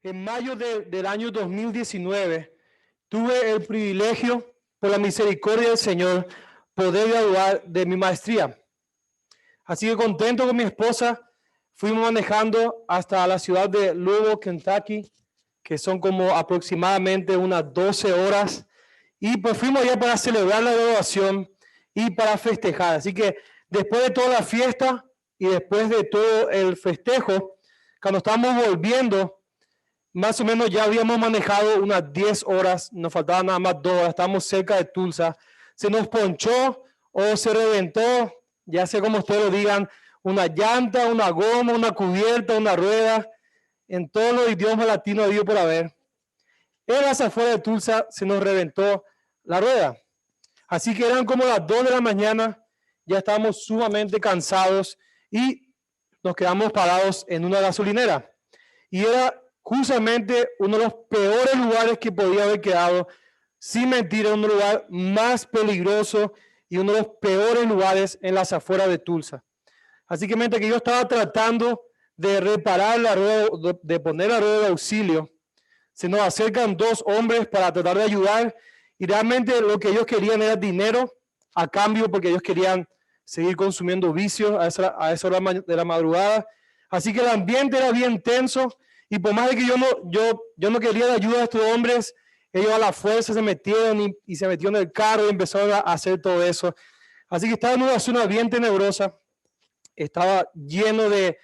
En mayo del año 2019 tuve el privilegio, por la misericordia del Señor, poder graduar de mi maestría. Así que contento con mi esposa, fuimos manejando hasta la ciudad de Louisville, Kentucky, que son como aproximadamente unas 12 horas. Y pues fuimos allá para celebrar la graduación y para festejar. Así que después de toda la fiesta y después de todo el festejo, cuando estábamos volviendo, más o menos ya habíamos manejado unas 10 horas, nos faltaban nada más 2 horas, estábamos cerca de Tulsa. Se nos ponchó o se reventó, ya sé como ustedes lo digan, una llanta, una goma, una cubierta, una rueda, en todos los idiomas latinos habido por haber. En las afueras de Tulsa se nos reventó la rueda. Así que eran como las 2 de la mañana, ya estábamos sumamente cansados y nos quedamos parados en una gasolinera. Y era justamente uno de los peores lugares que podía haber quedado, sin mentir, un lugar más peligroso y uno de los peores lugares en las afueras de Tulsa. Así que mientras que yo estaba tratando de reparar la rueda, de poner la rueda de auxilio, se nos acercan 2 hombres para tratar de ayudar y realmente lo que ellos querían era dinero a cambio, porque ellos querían seguir consumiendo vicios a esa hora de la madrugada. Así que el ambiente era bien tenso y por más de que yo no quería la ayuda de estos hombres, ellos a la fuerza se metieron y se metieron en el carro y empezaron a hacer todo eso. Así que estaba en una zona bien tenebrosa, estaba lleno de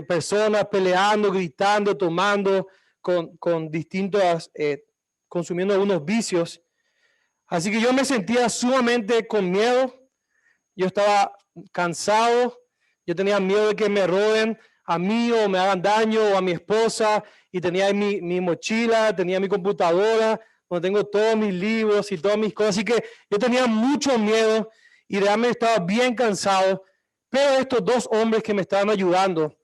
personas peleando, gritando, tomando, con distintos, consumiendo algunos vicios. Así que yo me sentía sumamente con miedo. Yo estaba cansado. Yo tenía miedo de que me roben a mí o me hagan daño o a mi esposa. Y tenía mi mochila, tenía mi computadora, donde tengo todos mis libros y todas mis cosas. Así que yo tenía mucho miedo y realmente estaba bien cansado. Pero estos 2 hombres que me estaban ayudando,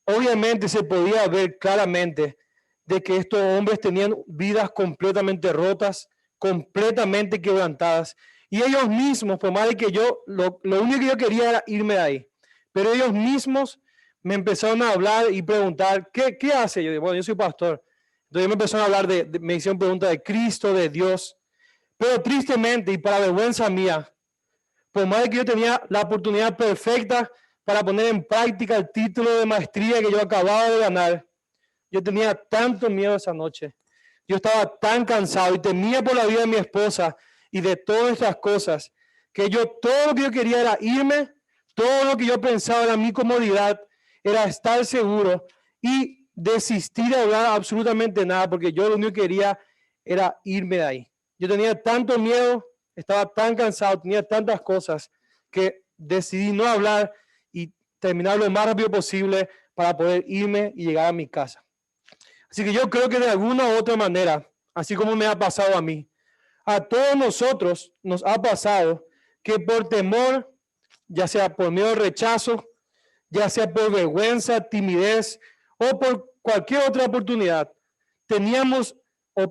obviamente se podía ver claramente de que estos hombres tenían vidas completamente rotas, completamente quebrantadas. Y ellos mismos, por más de que lo único que yo quería era irme de ahí. Pero ellos mismos me empezaron a hablar y preguntar, ¿qué hace? Yo digo, bueno, yo soy pastor. Entonces me empezaron a hablar me hicieron preguntas de Cristo, de Dios. Pero tristemente y para vergüenza mía, por más de que yo tenía la oportunidad perfecta para poner en práctica el título de maestría que yo acababa de ganar, yo tenía tanto miedo esa noche. Yo estaba tan cansado y temía por la vida de mi esposa y de todas estas cosas, que todo lo que yo quería era irme, todo lo que yo pensaba era mi comodidad, era estar seguro y desistir de hablar absolutamente nada, porque yo lo único que quería era irme de ahí. Yo tenía tanto miedo, estaba tan cansado, tenía tantas cosas que decidí no hablar y terminar lo más rápido posible para poder irme y llegar a mi casa. Así que yo creo que de alguna u otra manera, así como me ha pasado a mí, a todos nosotros nos ha pasado que por temor, ya sea por miedo al rechazo, ya sea por vergüenza, timidez o por cualquier otra oportunidad, teníamos la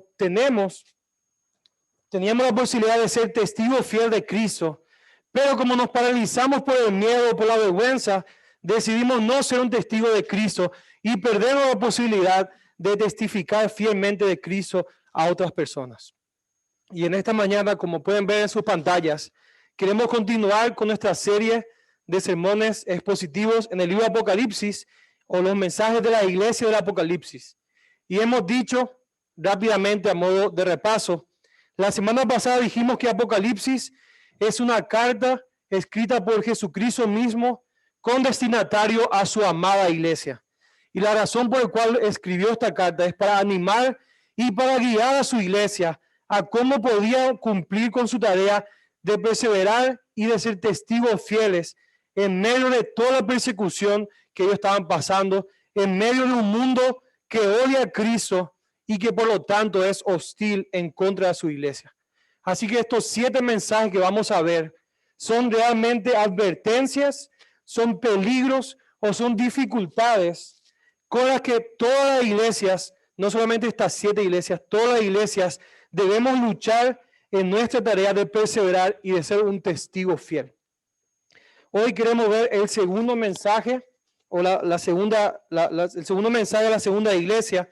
posibilidad de ser testigos fieles de Cristo, pero como nos paralizamos por el miedo, por la vergüenza, decidimos no ser un testigo de Cristo y perdemos la posibilidad de testificar fielmente de Cristo a otras personas. Y en esta mañana, como pueden ver en sus pantallas, queremos continuar con nuestra serie de sermones expositivos en el libro de Apocalipsis o los mensajes de la iglesia del Apocalipsis. Y hemos dicho rápidamente a modo de repaso, la semana pasada dijimos que Apocalipsis es una carta escrita por Jesucristo mismo con destinatario a su amada iglesia. Y la razón por la cual escribió esta carta es para animar y para guiar a su iglesia a cómo podía cumplir con su tarea de perseverar y de ser testigos fieles en medio de toda la persecución que ellos estaban pasando, en medio de un mundo que odia a Cristo y que por lo tanto es hostil en contra de su iglesia. Así que estos 7 mensajes que vamos a ver son realmente advertencias, son peligros o son dificultades con las que todas las iglesias, no solamente estas 7 iglesias, todas las iglesias debemos luchar en nuestra tarea de perseverar y de ser un testigo fiel. Hoy queremos ver el segundo mensaje o el segundo mensaje de la segunda iglesia.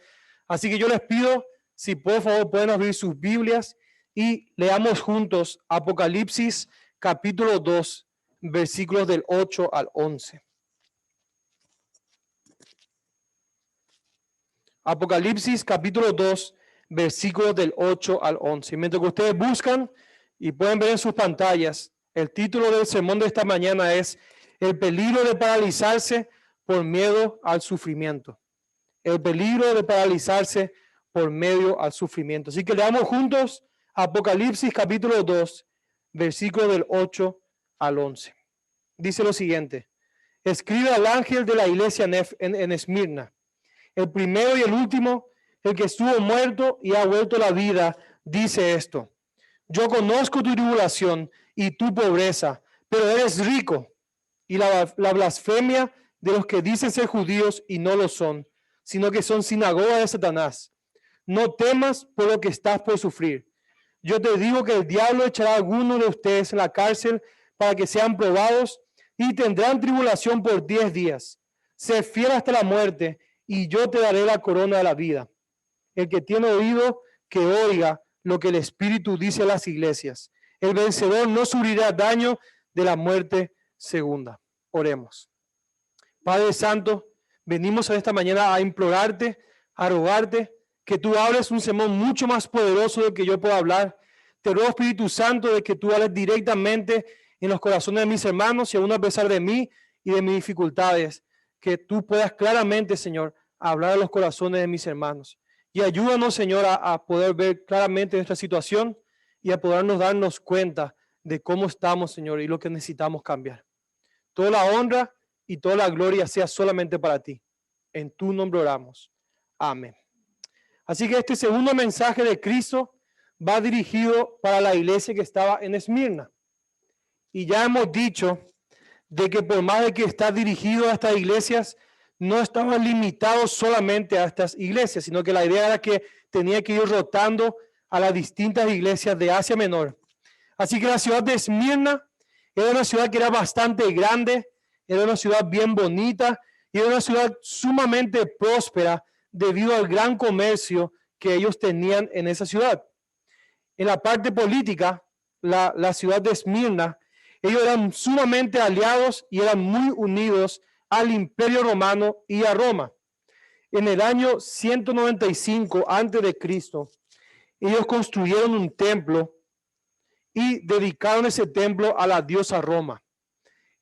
Así que yo les pido, si por favor pueden abrir sus Biblias y leamos juntos Apocalipsis capítulo 2, versículos del 8 al 11. Apocalipsis capítulo 2, versículos del 8 al 11. Mientras que ustedes buscan y pueden ver en sus pantallas, el título del sermón de esta mañana es El peligro de paralizarse por miedo al sufrimiento. El peligro de paralizarse por medio al sufrimiento. Así que leamos juntos Apocalipsis capítulo 2, versículos del 8 al 11. Dice lo siguiente: escribe al ángel de la iglesia en Esmirna, el primero y el último, el que estuvo muerto y ha vuelto a la vida, dice esto: yo conozco tu tribulación y tu pobreza, pero eres rico, y la blasfemia de los que dicen ser judíos y no lo son, sino que son sinagoga de Satanás. No temas por lo que estás por sufrir. Yo te digo que el diablo echará a algunos de ustedes en la cárcel para que sean probados y tendrán tribulación por 10 días. Sé fiel hasta la muerte y yo te daré la corona de la vida. El que tiene oído, que oiga lo que el Espíritu dice a las iglesias. El vencedor no sufrirá daño de la muerte segunda. Oremos. Padre Santo, venimos a esta mañana a implorarte, a rogarte que tú hables un sermón mucho más poderoso de que yo pueda hablar. Te ruego, Espíritu Santo, de que tú hables directamente en los corazones de mis hermanos y aún a pesar de mí y de mis dificultades, que tú puedas claramente, Señor, hablar a los corazones de mis hermanos. Y ayúdanos, Señor, a poder ver claramente nuestra situación y a podernos darnos cuenta de cómo estamos, Señor, y lo que necesitamos cambiar. Toda la honra y toda la gloria sea solamente para ti. En tu nombre oramos. Amén. Así que este segundo mensaje de Cristo va dirigido para la iglesia que estaba en Esmirna. Y ya hemos dicho de que por más de que está dirigido a estas iglesias, no estaba limitado solamente a estas iglesias, sino que la idea era que tenía que ir rotando a las distintas iglesias de Asia Menor. Así que la ciudad de Esmirna era una ciudad que era bastante grande, era una ciudad bien bonita y era una ciudad sumamente próspera debido al gran comercio que ellos tenían en esa ciudad. En la parte política, la ciudad de Esmirna, ellos eran sumamente aliados y eran muy unidos al Imperio Romano y a Roma. En el año 195 a.C., ellos construyeron un templo y dedicaron ese templo a la diosa Roma.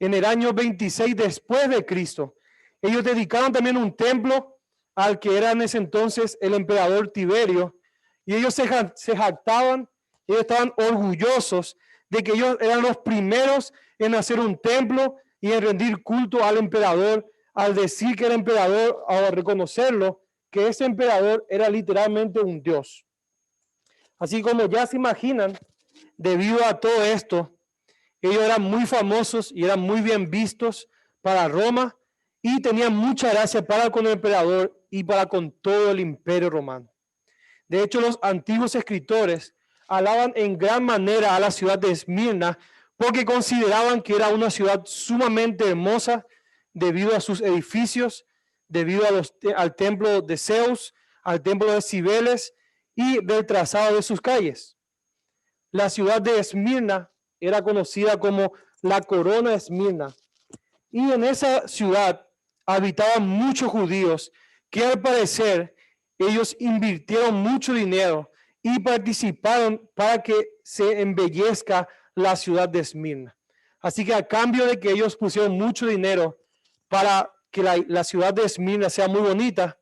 En el año 26 después de Cristo, ellos dedicaron también un templo al que era en ese entonces el emperador Tiberio, y ellos se jactaban, ellos estaban orgullosos de que ellos eran los primeros en hacer un templo y en rendir culto al emperador, al decir que el emperador, al reconocerlo, que ese emperador era literalmente un dios. Así como ya se imaginan, debido a todo esto, ellos eran muy famosos y eran muy bien vistos para Roma y tenían mucha gracia para con el emperador y para con todo el imperio romano. De hecho, los antiguos escritores alaban en gran manera a la ciudad de Esmirna porque consideraban que era una ciudad sumamente hermosa debido a sus edificios, debido al templo de Zeus, al templo de Cibeles y del trazado de sus calles. La ciudad de Esmirna era conocida como la Corona de Esmirna. Y en esa ciudad habitaban muchos judíos que al parecer ellos invirtieron mucho dinero y participaron para que se embellezca la ciudad de Esmirna. Así que a cambio de que ellos pusieron mucho dinero para que la ciudad de Esmirna sea muy bonita,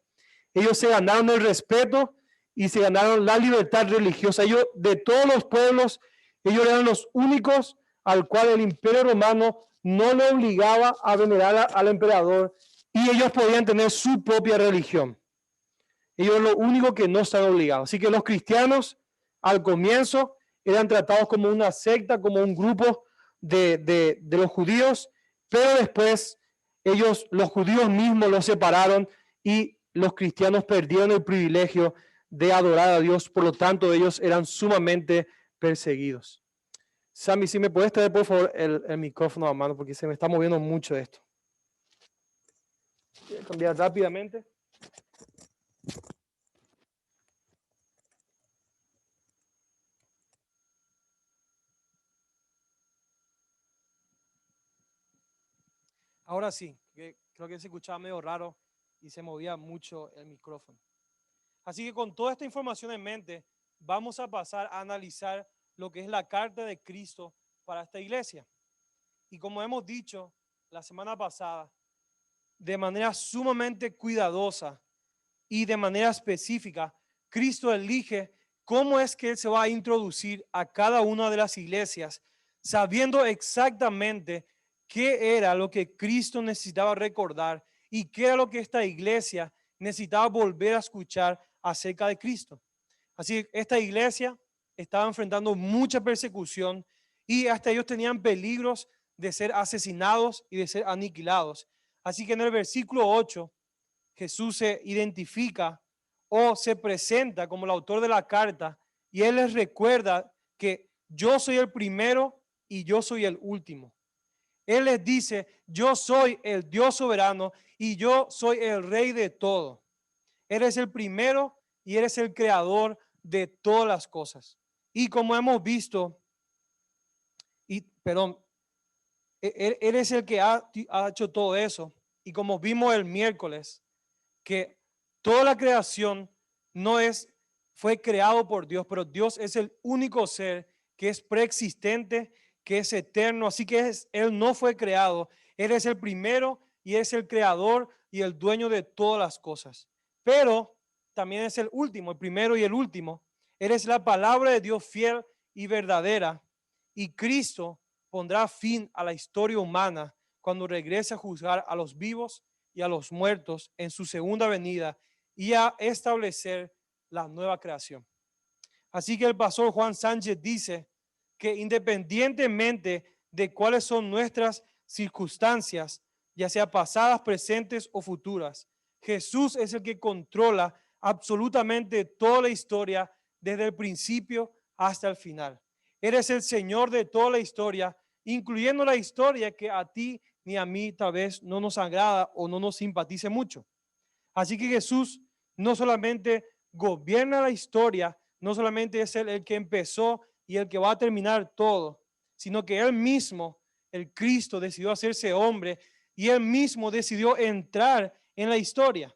ellos se ganaron el respeto y se ganaron la libertad religiosa. Ellos, de todos los pueblos, ellos eran los únicos al cual el imperio romano no le obligaba a venerar al emperador y ellos podían tener su propia religión. Ellos lo único que no están obligados. Así que los cristianos al comienzo eran tratados como una secta, como un grupo de los judíos, pero después ellos, los judíos mismos, los separaron y los cristianos perdieron el privilegio de adorar a Dios. Por lo tanto, ellos eran sumamente perseguidos. Sammy, si me puedes traer por favor el micrófono a mano porque se me está moviendo mucho esto. Voy a cambiar rápidamente. Ahora sí, creo que se escuchaba medio raro y se movía mucho el micrófono. Así que con toda esta información en mente, vamos a pasar a analizar lo que es la carta de Cristo para esta iglesia. Y como hemos dicho la semana pasada, de manera sumamente cuidadosa y de manera específica, Cristo elige cómo es que Él se va a introducir a cada una de las iglesias, sabiendo exactamente qué era lo que Cristo necesitaba recordar y qué era lo que esta iglesia necesitaba volver a escuchar acerca de Cristo. Así que esta iglesia estaba enfrentando mucha persecución y hasta ellos tenían peligros de ser asesinados y de ser aniquilados. Así que en el versículo 8, Jesús se identifica o se presenta como el autor de la carta y Él les recuerda que yo soy el primero y yo soy el último. Él les dice, yo soy el Dios soberano y yo soy el rey de todo. Eres el primero y eres el creador de todas las cosas. Y como hemos visto, Él es el que ha hecho todo eso. Y como vimos el miércoles, que toda la creación fue creado por Dios, pero Dios es el único ser que es preexistente, que es eterno. Así que Él no fue creado. Él es el primero y es el creador y el dueño de todas las cosas. Pero también es el último, el primero y el último. Él es la palabra de Dios fiel y verdadera. Y Cristo pondrá fin a la historia humana cuando regrese a juzgar a los vivos y a los muertos en su segunda venida y a establecer la nueva creación. Así que el pastor Juan Sánchez dice que independientemente de cuáles son nuestras circunstancias, ya sea pasadas, presentes o futuras, Jesús es el que controla absolutamente toda la historia desde el principio hasta el final. Eres el Señor de toda la historia, incluyendo la historia que a ti ni a mí tal vez no nos agrada o no nos simpatice mucho. Así que Jesús no solamente gobierna la historia, no solamente es el que empezó y el que va a terminar todo, sino que Él mismo, el Cristo, decidió hacerse hombre y Él mismo decidió entrar en la historia.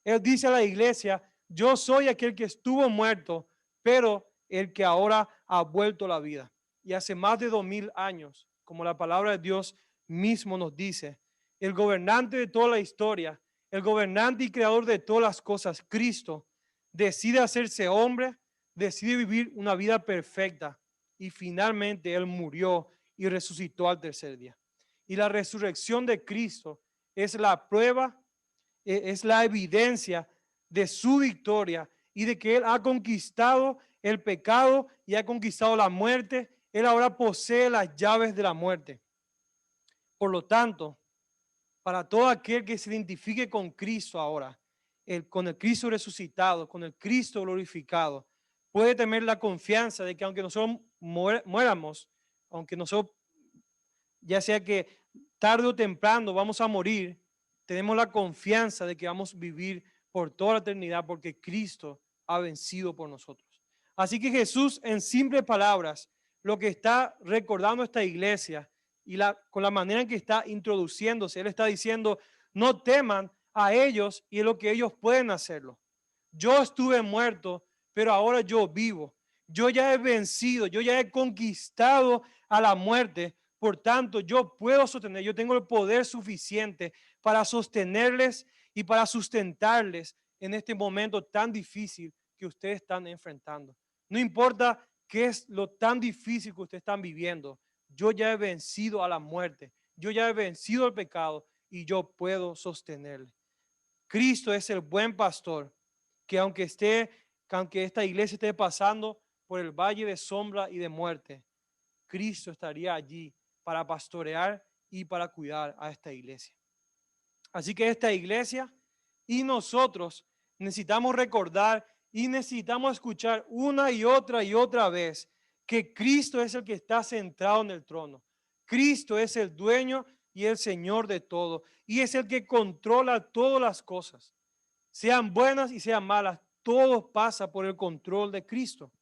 Él dice a la iglesia, yo soy aquel que estuvo muerto, pero el que ahora ha vuelto a la vida. Y hace más de 2000 años, como la palabra de Dios mismo nos dice, el gobernante de toda la historia, el gobernante y creador de todas las cosas, Cristo, decide hacerse hombre, decide vivir una vida perfecta y finalmente Él murió y resucitó al tercer día. Y la resurrección de Cristo es la prueba, es la evidencia de su victoria y de que Él ha conquistado el pecado y ha conquistado la muerte. Él ahora posee las llaves de la muerte. Por lo tanto, para todo aquel que se identifique con Cristo ahora, con el Cristo resucitado, con el Cristo glorificado, puede tener la confianza de que aunque nosotros muéramos, aunque nosotros, ya sea que tarde o temprano vamos a morir, tenemos la confianza de que vamos a vivir por toda la eternidad porque Cristo ha vencido por nosotros. Así que Jesús, en simples palabras, lo que está recordando esta iglesia y con la manera en que está introduciéndose, Él está diciendo, no teman a ellos y en lo que ellos pueden hacerlo. Yo estuve muerto, pero ahora yo vivo. Yo ya he vencido, yo ya he conquistado a la muerte. Por tanto, yo puedo sostener, yo tengo el poder suficiente para sostenerles y para sustentarles en este momento tan difícil que ustedes están enfrentando. No importa qué es lo tan difícil que ustedes están viviendo, yo ya he vencido a la muerte, yo ya he vencido al pecado y yo puedo sostenerle. Cristo es el buen pastor que aunque esta iglesia esté pasando por el valle de sombra y de muerte, Cristo estaría allí para pastorear y para cuidar a esta iglesia. Así que esta iglesia y nosotros necesitamos recordar y necesitamos escuchar una y otra vez que Cristo es el que está centrado en el trono. Cristo es el dueño y el Señor de todo y es el que controla todas las cosas. Sean buenas y sean malas, todo pasa por el control de Cristo.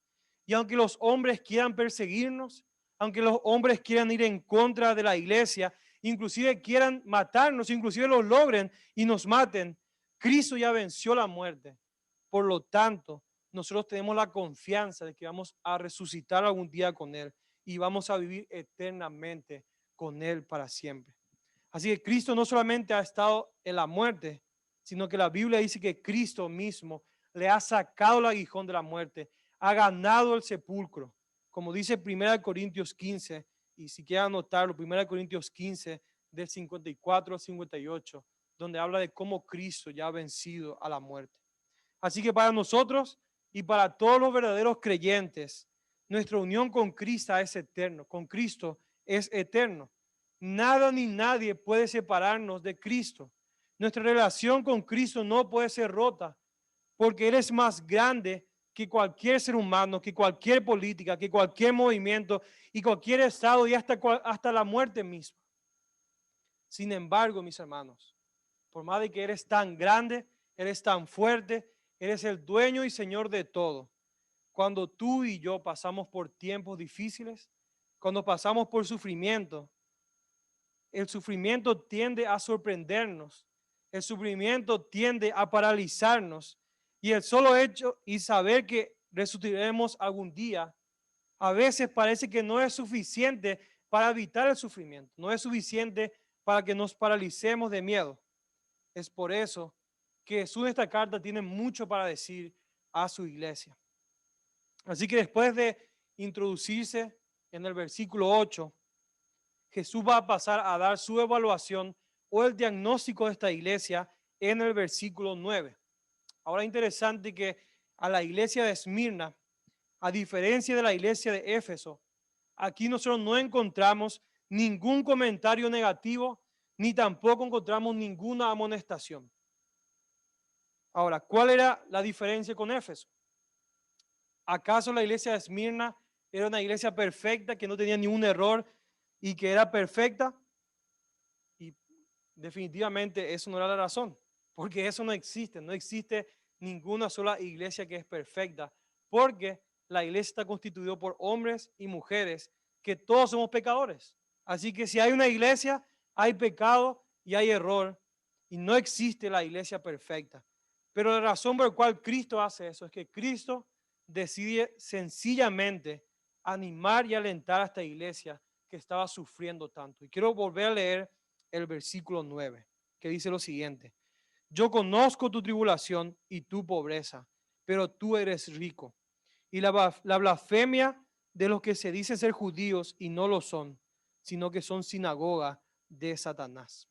Y aunque los hombres quieran perseguirnos, aunque los hombres quieran ir en contra de la iglesia inclusive quieran matarnos, inclusive lo logren y nos maten, Cristo ya venció la muerte. Por lo tanto, nosotros tenemos la confianza de que vamos a resucitar algún día con Él y vamos a vivir eternamente con Él para siempre. Así que Cristo no solamente ha estado en la muerte, sino que la Biblia dice que Cristo mismo le ha sacado el aguijón de la muerte, ha ganado el sepulcro, como dice 1 Corintios 15, y si quieren anotarlo, 1 Corintios 15, del 54 al 58, donde habla de cómo Cristo ya ha vencido a la muerte. Así que para nosotros y para todos los verdaderos creyentes, nuestra unión con Cristo es eterno, con Cristo es eterno. Nada ni nadie puede separarnos de Cristo. Nuestra relación con Cristo no puede ser rota, porque Él es más grande que cualquier ser humano, que cualquier política, que cualquier movimiento y cualquier estado y hasta la muerte misma. Sin embargo, mis hermanos, por más de que eres tan grande, eres tan fuerte, eres el dueño y señor de todo. Cuando tú y yo pasamos por tiempos difíciles, cuando pasamos por sufrimiento, el sufrimiento tiende a sorprendernos, el sufrimiento tiende a paralizarnos y el solo hecho y saber que resucitaremos algún día, a veces parece que no es suficiente para evitar el sufrimiento, no es suficiente para que nos paralicemos de miedo. Es por eso que Jesús en esta carta tiene mucho para decir a su iglesia. Así que después de introducirse en el versículo 8, Jesús va a pasar a dar su evaluación o el diagnóstico de esta iglesia en el versículo 9. Ahora es interesante que a la iglesia de Esmirna, a diferencia de la iglesia de Éfeso, aquí nosotros no encontramos ningún comentario negativo, ni tampoco encontramos ninguna amonestación. Ahora, ¿cuál era la diferencia con Éfeso? ¿Acaso la iglesia de Esmirna era una iglesia perfecta, que no tenía ningún error y que era perfecta? Y definitivamente eso no era la razón, porque eso no existe. No existe ninguna sola iglesia que es perfecta, porque la iglesia está constituida por hombres y mujeres que todos somos pecadores. Así que si hay una iglesia, hay pecado y hay error, y no existe la iglesia perfecta. Pero la razón por la cual Cristo hace eso es que Cristo decide sencillamente animar y alentar a esta iglesia que estaba sufriendo tanto. Y quiero volver a leer el versículo 9, que dice lo siguiente: yo conozco tu tribulación y tu pobreza, pero tú eres rico. Y la blasfemia de los que se dicen ser judíos y no lo son, sino que son sinagoga de Satanás.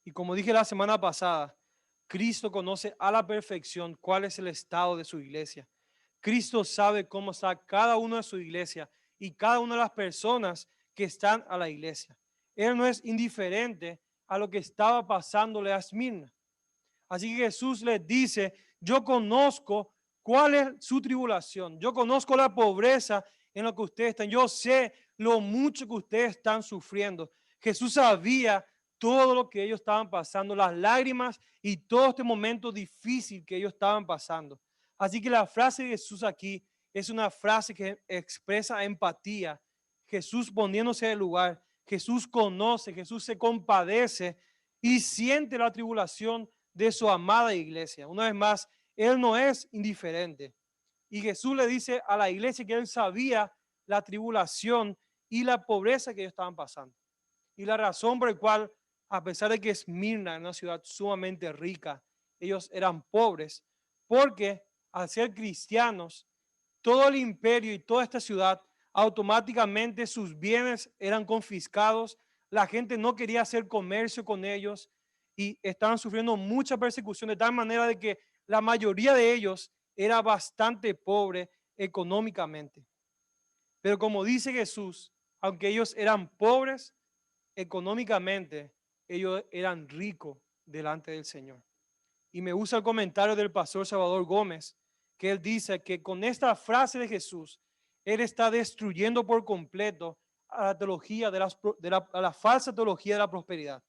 Y como dije la semana pasada, Cristo conoce a la perfección cuál es el estado de su iglesia. Cristo sabe cómo está cada uno de su iglesia y cada una de las personas que están a la iglesia. Él no es indiferente a lo que estaba pasándole a Esmirna. Así que Jesús les dice: yo conozco cuál es su tribulación, yo conozco la pobreza en lo que ustedes están, yo sé lo mucho que ustedes están sufriendo. Jesús sabía todo lo que ellos estaban pasando, las lágrimas y todo este momento difícil que ellos estaban pasando. Así que la frase de Jesús aquí es una frase que expresa empatía. Jesús poniéndose en el lugar, Jesús conoce, Jesús se compadece y siente la tribulación de su amada iglesia. Una vez más, Él no es indiferente. Y Jesús le dice a la iglesia que Él sabía la tribulación y la pobreza que ellos estaban pasando. Y la razón por la cual, a pesar de que Esmirna era una ciudad sumamente rica, ellos eran pobres, porque al ser cristianos, todo el imperio y toda esta ciudad, automáticamente sus bienes eran confiscados, la gente no quería hacer comercio con ellos y estaban sufriendo mucha persecución, de tal manera de que la mayoría de ellos era bastante pobre económicamente. Pero como dice Jesús, aunque ellos eran pobres económicamente, ellos eran ricos delante del Señor. Y me gusta el comentario del pastor Salvador Gómez, que él dice que con esta frase de Jesús, él está destruyendo por completo a la teología a la falsa teología de la prosperidad.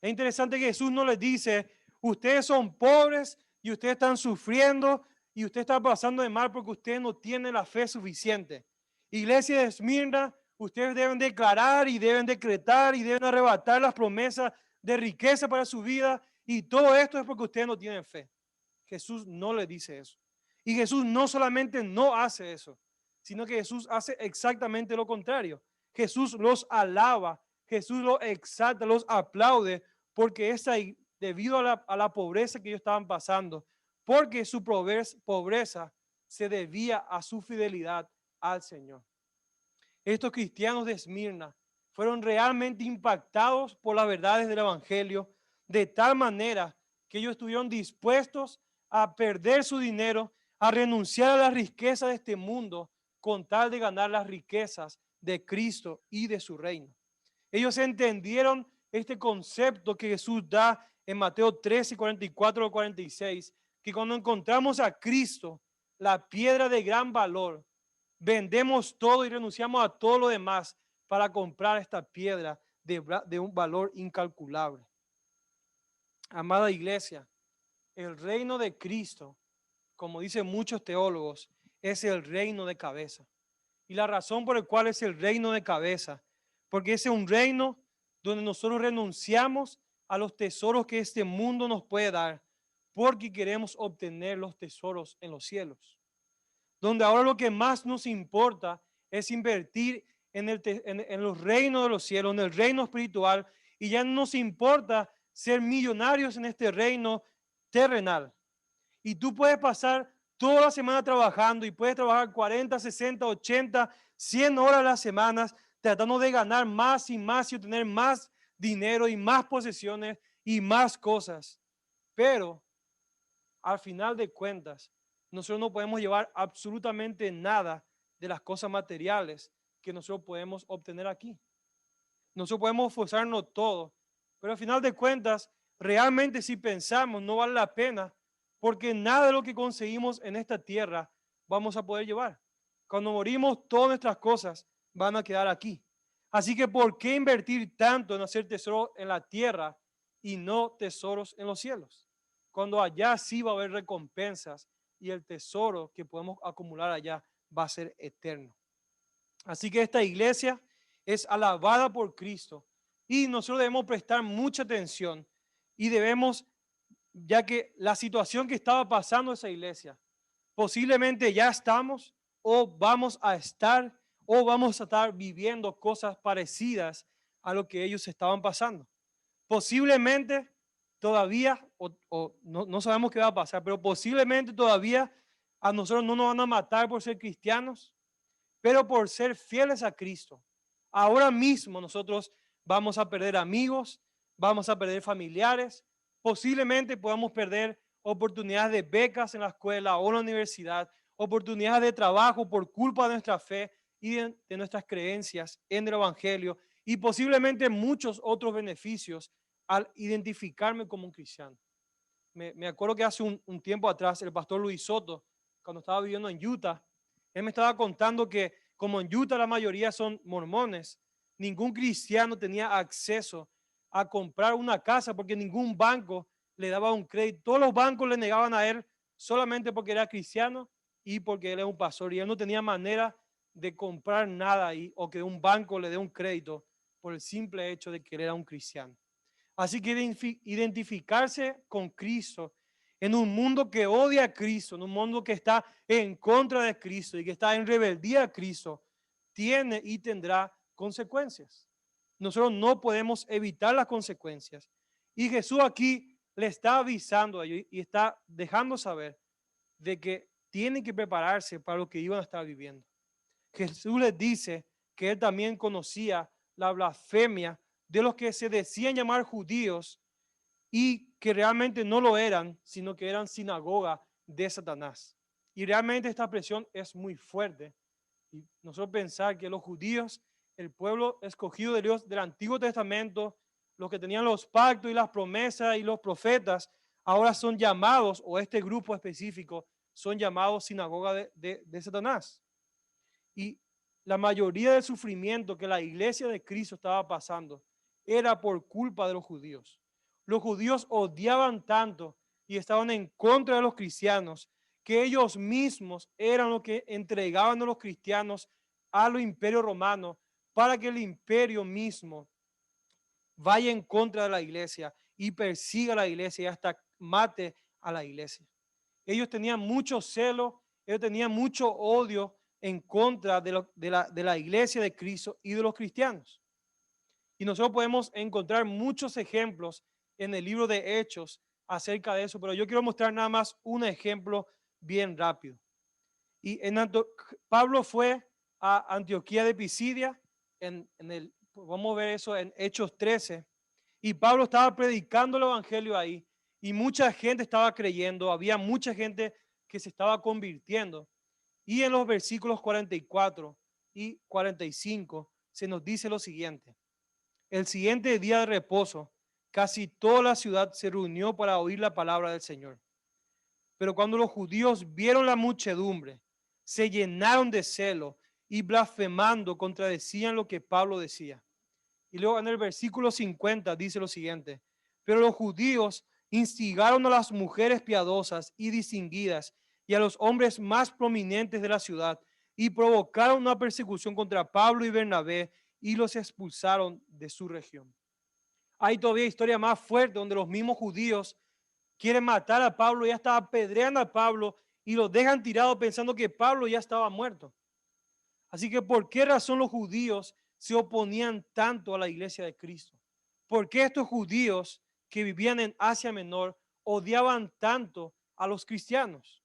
Es interesante que Jesús no les dice: ustedes son pobres y ustedes están sufriendo y usted está pasando de mal porque ustedes no tienen la fe suficiente. Iglesia de Esmirna, Ustedes deben declarar y deben decretar y deben arrebatar las promesas de riqueza para su vida. Y todo esto es porque ustedes no tienen fe. Jesús no le dice eso. Y Jesús no solamente no hace eso, sino que Jesús hace exactamente lo contrario. Jesús los alaba, Jesús los exalta, los aplaude, porque debido a la pobreza que ellos estaban pasando, porque su pobreza se debía a su fidelidad al Señor. Estos cristianos de Esmirna fueron realmente impactados por las verdades del Evangelio, de tal manera que ellos estuvieron dispuestos a perder su dinero, a renunciar a las riquezas de este mundo, con tal de ganar las riquezas de Cristo y de su reino. Ellos entendieron este concepto que Jesús da en Mateo 13, 44 al 46, que cuando encontramos a Cristo, la piedra de gran valor, vendemos todo y renunciamos a todo lo demás para comprar esta piedra de un valor incalculable. Amada iglesia, el reino de Cristo, como dicen muchos teólogos, es el reino de cabeza. Y la razón por la cual es el reino de cabeza, porque es un reino donde nosotros renunciamos a los tesoros que este mundo nos puede dar, porque queremos obtener los tesoros en los cielos. Donde ahora lo que más nos importa es invertir en los reinos de los cielos, en el reino espiritual, y ya no nos importa ser millonarios en este reino terrenal. Y tú puedes pasar toda la semana trabajando y puedes trabajar 40, 60, 80, 100 horas a las semanas tratando de ganar más y más y obtener más dinero y más posesiones y más cosas. Pero al final de cuentas, nosotros no podemos llevar absolutamente nada de las cosas materiales que nosotros podemos obtener aquí. Nosotros podemos esforzarnos todo, pero al final de cuentas, realmente si pensamos, no vale la pena, porque nada de lo que conseguimos en esta tierra vamos a poder llevar. Cuando morimos, todas nuestras cosas van a quedar aquí. Así que, ¿por qué invertir tanto en hacer tesoros en la tierra y no tesoros en los cielos? Cuando allá sí va a haber recompensas y el tesoro que podemos acumular allá va a ser eterno. Así que esta iglesia es alabada por Cristo y nosotros debemos prestar mucha atención y debemos, ya que la situación que estaba pasando esa iglesia, posiblemente ya estamos o vamos a estar viviendo cosas parecidas a lo que ellos estaban pasando. Posiblemente todavía, o no sabemos qué va a pasar, pero posiblemente todavía a nosotros no nos van a matar por ser cristianos, pero por ser fieles a Cristo. Ahora mismo nosotros vamos a perder amigos, vamos a perder familiares, posiblemente podamos perder oportunidades de becas en la escuela o en la universidad, oportunidades de trabajo por culpa de nuestra fe y de nuestras creencias en el Evangelio, y posiblemente muchos otros beneficios al identificarme como un cristiano. Me acuerdo que hace un tiempo atrás el pastor Luis Soto, cuando estaba viviendo en Utah, él me estaba contando que como en Utah la mayoría son mormones, ningún cristiano tenía acceso a comprar una casa porque ningún banco le daba un crédito. Todos los bancos le negaban a él solamente porque era cristiano y porque él es un pastor, y él no tenía manera de comprar nada ahí o que un banco le dé un crédito por el simple hecho de que él era un cristiano. Así que identificarse con Cristo en un mundo que odia a Cristo, en un mundo que está en contra de Cristo y que está en rebeldía a Cristo, tiene y tendrá consecuencias. Nosotros no podemos evitar las consecuencias. Y Jesús aquí le está avisando a ellos y está dejando saber de que tienen que prepararse para lo que iban a estar viviendo. Jesús les dice que él también conocía la blasfemia de los que se decían llamar judíos y que realmente no lo eran, sino que eran sinagoga de Satanás. Y realmente esta expresión es muy fuerte. Y nosotros pensar que los judíos, el pueblo escogido de Dios del Antiguo Testamento, los que tenían los pactos y las promesas y los profetas, ahora son llamados, o este grupo específico, son llamados sinagoga de Satanás. Y la mayoría del sufrimiento que la iglesia de Cristo estaba pasando era por culpa de los judíos. Los judíos odiaban tanto y estaban en contra de los cristianos que ellos mismos eran los que entregaban a los cristianos a los imperios romanos para que el imperio mismo vaya en contra de la iglesia y persiga a la iglesia y hasta mate a la iglesia. Ellos tenían mucho celo, ellos tenían mucho odio en contra de la iglesia de Cristo y de los cristianos. Y nosotros podemos encontrar muchos ejemplos en el libro de Hechos acerca de eso, pero yo quiero mostrar nada más un ejemplo bien rápido. Y Pablo fue a Antioquía de Pisidia, vamos a ver eso en Hechos 13, y Pablo estaba predicando el evangelio ahí, y mucha gente estaba creyendo, había mucha gente que se estaba convirtiendo. Y en los versículos 44 y 45 se nos dice lo siguiente: el siguiente día de reposo, casi toda la ciudad se reunió para oír la palabra del Señor. Pero cuando los judíos vieron la muchedumbre, se llenaron de celo y blasfemando contradecían lo que Pablo decía. Y luego en el versículo 50 dice lo siguiente: pero los judíos instigaron a las mujeres piadosas y distinguidas y a los hombres más prominentes de la ciudad y provocaron una persecución contra Pablo y Bernabé y los expulsaron de su región. Hay todavía historia más fuerte donde los mismos judíos quieren matar a Pablo, ya está apedreando a Pablo y lo dejan tirado pensando que Pablo ya estaba muerto. Así que, ¿por qué razón los judíos se oponían tanto a la iglesia de Cristo? ¿Por qué estos judíos que vivían en Asia Menor odiaban tanto a los cristianos?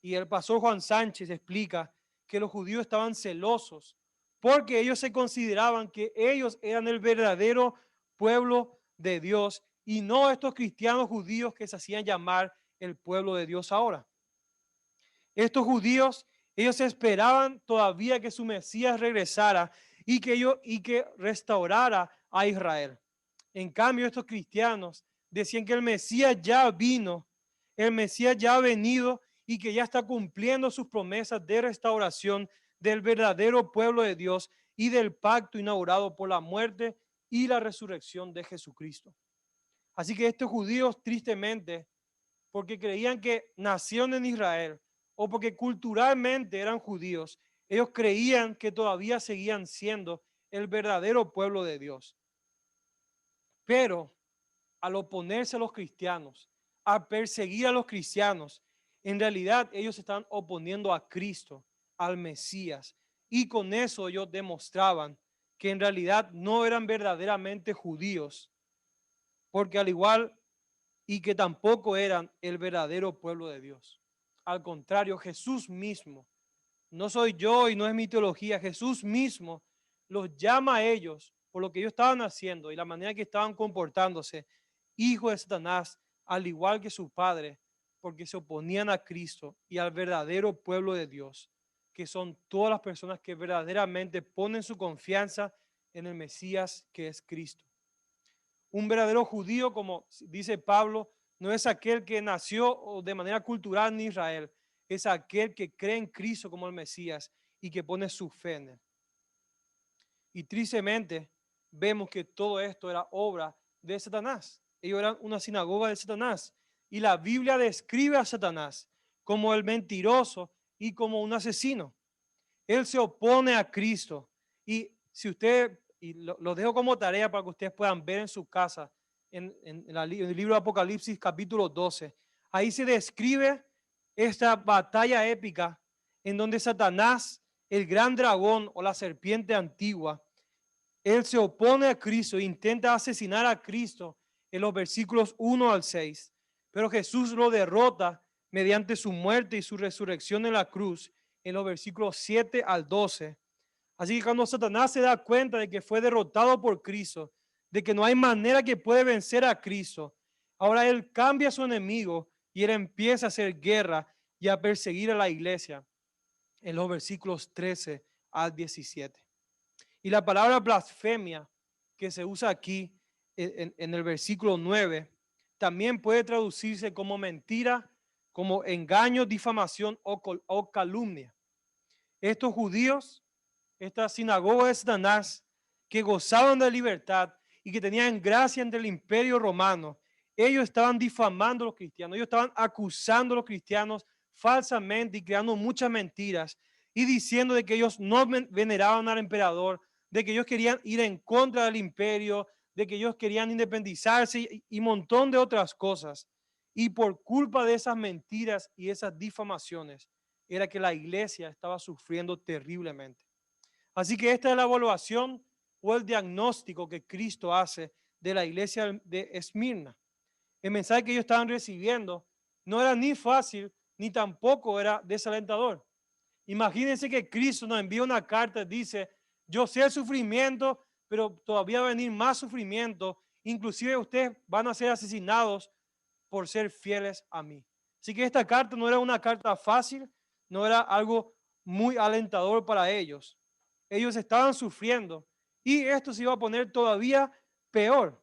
Y el pastor Juan Sánchez explica que los judíos estaban celosos porque ellos se consideraban que ellos eran el verdadero pueblo de Dios y no estos cristianos judíos que se hacían llamar el pueblo de Dios ahora. Estos judíos, ellos esperaban todavía que su Mesías regresara y que restaurara a Israel. En cambio, estos cristianos decían que el Mesías ya vino, el Mesías ya ha venido y que ya está cumpliendo sus promesas de restauración del verdadero pueblo de Dios y del pacto inaugurado por la muerte y la resurrección de Jesucristo. Así que estos judíos, tristemente, porque creían que nacieron en Israel o porque culturalmente eran judíos, ellos creían que todavía seguían siendo el verdadero pueblo de Dios. Pero al oponerse a los cristianos, a perseguir a los cristianos, en realidad ellos se están oponiendo a Cristo, al Mesías, y con eso ellos demostraban que en realidad no eran verdaderamente judíos, porque al igual y que tampoco eran el verdadero pueblo de Dios. Al contrario, Jesús mismo, no soy yo y no es mi teología, Jesús mismo los llama a ellos por lo que ellos estaban haciendo y la manera que estaban comportándose, hijos de Satanás, al igual que su padre, porque se oponían a Cristo y al verdadero pueblo de Dios, que son todas las personas que verdaderamente ponen su confianza en el Mesías que es Cristo. Un verdadero judío, como dice Pablo, no es aquel que nació de manera cultural en Israel, es aquel que cree en Cristo como el Mesías y que pone su fe en él. Y tristemente vemos que todo esto era obra de Satanás. Ellos eran una sinagoga de Satanás. Y la Biblia describe a Satanás como el mentiroso y como un asesino. Él se opone a Cristo. Y si usted, y lo dejo como tarea para que ustedes puedan ver en su casa, en el libro de Apocalipsis capítulo 12, ahí se describe esta batalla épica en donde Satanás, el gran dragón o la serpiente antigua, él se opone a Cristo e intenta asesinar a Cristo en los versículos 1 al 6. Pero Jesús lo derrota mediante su muerte y su resurrección en la cruz en los versículos 7 al 12. Así que cuando Satanás se da cuenta de que fue derrotado por Cristo, de que no hay manera que puede vencer a Cristo, ahora él cambia a su enemigo y él empieza a hacer guerra y a perseguir a la iglesia en los versículos 13 al 17. Y la palabra blasfemia que se usa aquí en el versículo 9 también puede traducirse como mentira, como engaño, difamación o calumnia. Estos judíos, esta sinagoga de Satanás, que gozaban de libertad y que tenían gracia entre el imperio romano, ellos estaban difamando a los cristianos, ellos estaban acusando a los cristianos falsamente y creando muchas mentiras y diciendo de que ellos no veneraban al emperador, de que ellos querían ir en contra del imperio, de que ellos querían independizarse y un montón de otras cosas. Y por culpa de esas mentiras y esas difamaciones, era que la iglesia estaba sufriendo terriblemente. Así que esta es la evaluación o el diagnóstico que Cristo hace de la iglesia de Esmirna. El mensaje que ellos estaban recibiendo no era ni fácil ni tampoco era desalentador. Imagínense que Cristo nos envía una carta, dice, yo sé el sufrimiento, pero todavía va a venir más sufrimiento. Inclusive ustedes van a ser asesinados por ser fieles a mí. Así que esta carta no era una carta fácil, no era algo muy alentador para ellos. Ellos estaban sufriendo y esto se iba a poner todavía peor.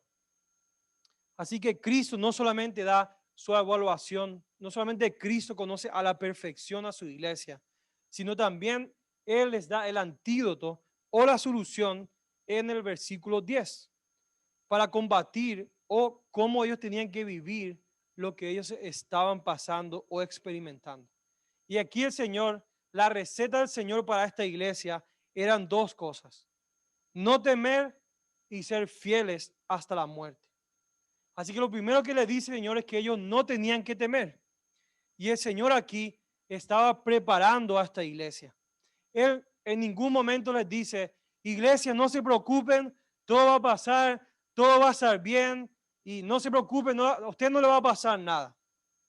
Así que Cristo no solamente da su evaluación, no solamente Cristo conoce a la perfección a su iglesia, sino también Él les da el antídoto o la solución en el versículo 10 para combatir o cómo ellos tenían que vivir lo que ellos estaban pasando o experimentando. Y aquí el Señor, la receta del Señor para esta iglesia eran dos cosas: no temer y ser fieles hasta la muerte. Así que lo primero que le dice, Señor, es que ellos no tenían que temer. Y el Señor aquí estaba preparando a esta iglesia. Él en ningún momento les dice, iglesia, no se preocupen, todo va a pasar, todo va a estar bien y no se preocupen, no, a usted no le va a pasar nada.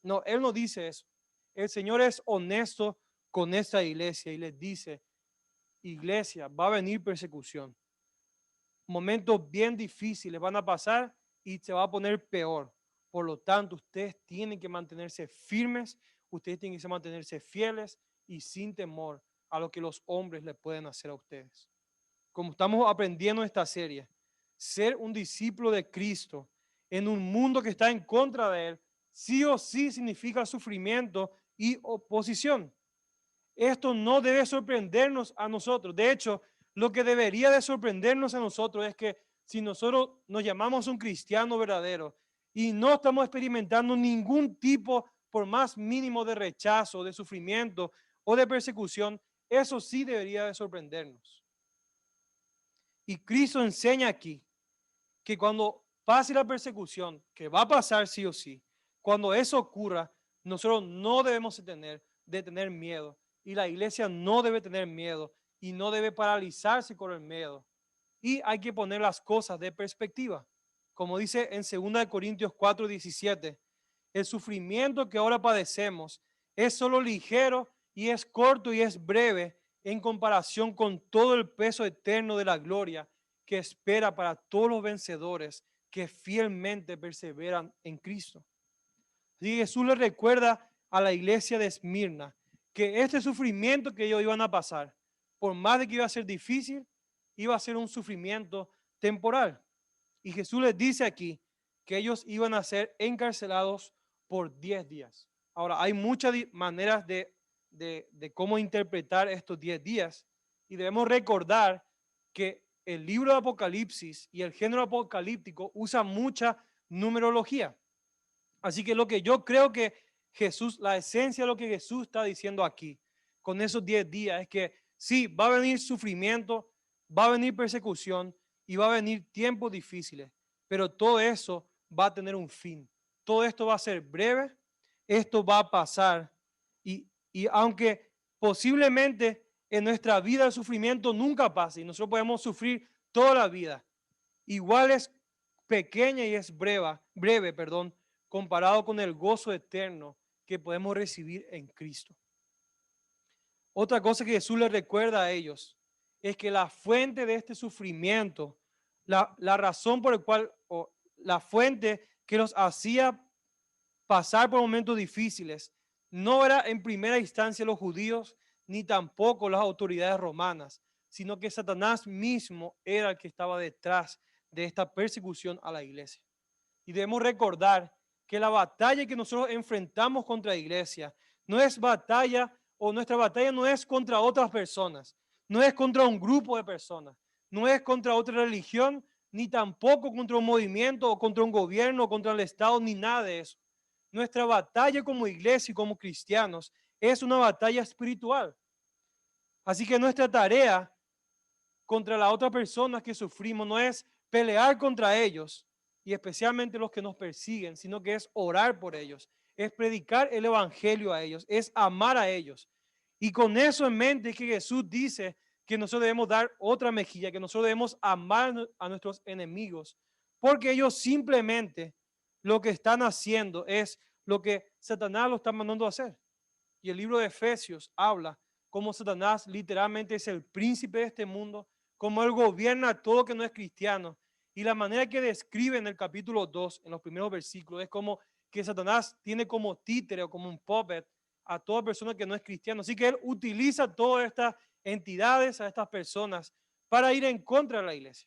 No, Él no dice eso. El Señor es honesto con esta iglesia y les dice, iglesia, va a venir persecución. Momentos bien difíciles van a pasar y se va a poner peor. Por lo tanto, ustedes tienen que mantenerse firmes, ustedes tienen que mantenerse fieles y sin temor a lo que los hombres le pueden hacer a ustedes. Como estamos aprendiendo en esta serie, ser un discípulo de Cristo en un mundo que está en contra de Él, sí o sí significa sufrimiento y oposición. Esto no debe sorprendernos a nosotros. De hecho, lo que debería de sorprendernos a nosotros es que si nosotros nos llamamos un cristiano verdadero y no estamos experimentando ningún tipo, por más mínimo, de rechazo, de sufrimiento o de persecución, eso sí debería de sorprendernos. Y Cristo enseña aquí que cuando pase la persecución, que va a pasar sí o sí, cuando eso ocurra, nosotros no debemos de tener miedo. Y la iglesia no debe tener miedo y no debe paralizarse con el miedo. Y hay que poner las cosas de perspectiva. Como dice en 2 Corintios 4:17, el sufrimiento que ahora padecemos es solo ligero y es corto y es breve en comparación con todo el peso eterno de la gloria que espera para todos los vencedores que fielmente perseveran en Cristo. Y Jesús le recuerda a la iglesia de Esmirna que este sufrimiento que ellos iban a pasar, por más de que iba a ser difícil, iba a ser un sufrimiento temporal. Y Jesús les dice aquí que ellos iban a ser encarcelados por 10 días. Ahora, hay muchas maneras de cómo interpretar estos 10 días y debemos recordar que el libro de Apocalipsis y el género apocalíptico usa mucha numerología. Así que lo que yo creo que Jesús, la esencia de lo que Jesús está diciendo aquí, con esos 10 días, es que sí, va a venir sufrimiento, va a venir persecución y va a venir tiempos difíciles, pero todo eso va a tener un fin. Todo esto va a ser breve, esto va a pasar y aunque posiblemente en nuestra vida el sufrimiento nunca pase y nosotros podemos sufrir toda la vida, igual es pequeña y es breve, perdón, comparado con el gozo eterno que podemos recibir en Cristo. Otra cosa que Jesús les recuerda a ellos es que la fuente de este sufrimiento, la razón por la cual, o la fuente que los hacía pasar por momentos difíciles, no era en primera instancia los judíos, ni tampoco las autoridades romanas, sino que Satanás mismo era el que estaba detrás de esta persecución a la iglesia. Y debemos recordar que la batalla que nosotros enfrentamos contra la iglesia no es batalla, o nuestra batalla no es contra otras personas, no es contra un grupo de personas, no es contra otra religión, ni tampoco contra un movimiento o contra un gobierno o contra el Estado, ni nada de eso. Nuestra batalla como iglesia y como cristianos es una batalla espiritual. Así que nuestra tarea contra las otras personas que sufrimos no es pelear contra ellos, y especialmente los que nos persiguen, sino que es orar por ellos, es predicar el evangelio a ellos, es amar a ellos. Y con eso en mente es que Jesús dice que nosotros debemos dar otra mejilla, que nosotros debemos amar a nuestros enemigos, porque ellos simplemente lo que están haciendo es lo que Satanás lo está mandando a hacer. Y el libro de Efesios habla cómo Satanás literalmente es el príncipe de este mundo, cómo él gobierna todo que no es cristiano. Y la manera que describe en el capítulo 2, en los primeros versículos, es como que Satanás tiene como títere o como un puppet a toda persona que no es cristiano. Así que él utiliza todas estas entidades, a estas personas, para ir en contra de la iglesia.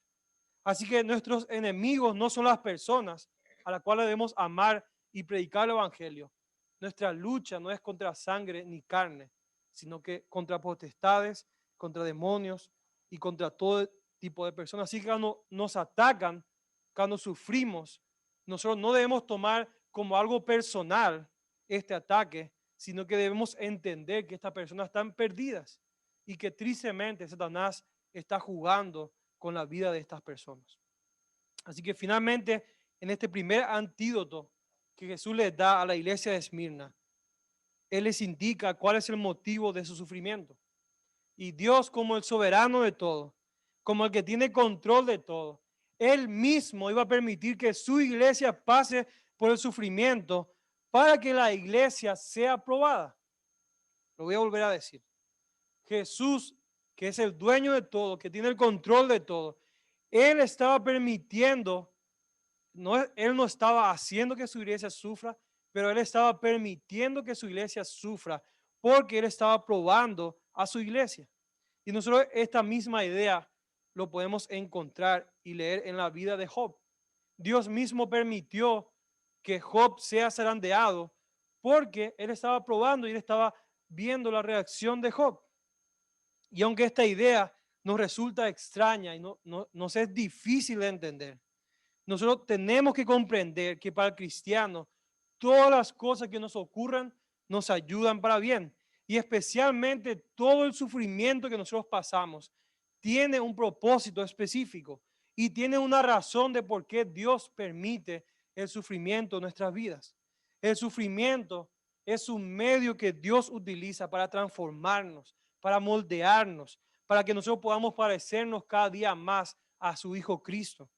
Así que nuestros enemigos no son las personas a las cuales debemos amar y predicar el evangelio. Nuestra lucha no es contra sangre ni carne, sino que contra potestades, contra demonios y contra todo tipo de personas. Así que cuando nos atacan, cuando sufrimos, nosotros no debemos tomar como algo personal este ataque, sino que debemos entender que estas personas están perdidas y que tristemente Satanás está jugando con la vida de estas personas. Así que finalmente, en este primer antídoto que Jesús les da a la iglesia de Esmirna, Él les indica cuál es el motivo de su sufrimiento. Y Dios, como el soberano de todo, como el que tiene control de todo, Él mismo iba a permitir que su iglesia pase por el sufrimiento para que la iglesia sea aprobada. Lo voy a volver a decir. Jesús, que es el dueño de todo, que tiene el control de todo, Él estaba permitiendo, Él no estaba haciendo que su iglesia sufra, pero Él estaba permitiendo que su iglesia sufra porque Él estaba probando a su iglesia. Y nosotros esta misma idea lo podemos encontrar y leer en la vida de Job. Dios mismo permitió que Job sea zarandeado porque Él estaba probando y Él estaba viendo la reacción de Job. Y aunque esta idea nos resulta extraña y nos es difícil de entender, nosotros tenemos que comprender que para el cristiano todas las cosas que nos ocurran nos ayudan para bien. Y especialmente todo el sufrimiento que nosotros pasamos tiene un propósito específico y tiene una razón de por qué Dios permite el sufrimiento en nuestras vidas. El sufrimiento es un medio que Dios utiliza para transformarnos, para moldearnos, para que nosotros podamos parecernos cada día más a su Hijo Cristo.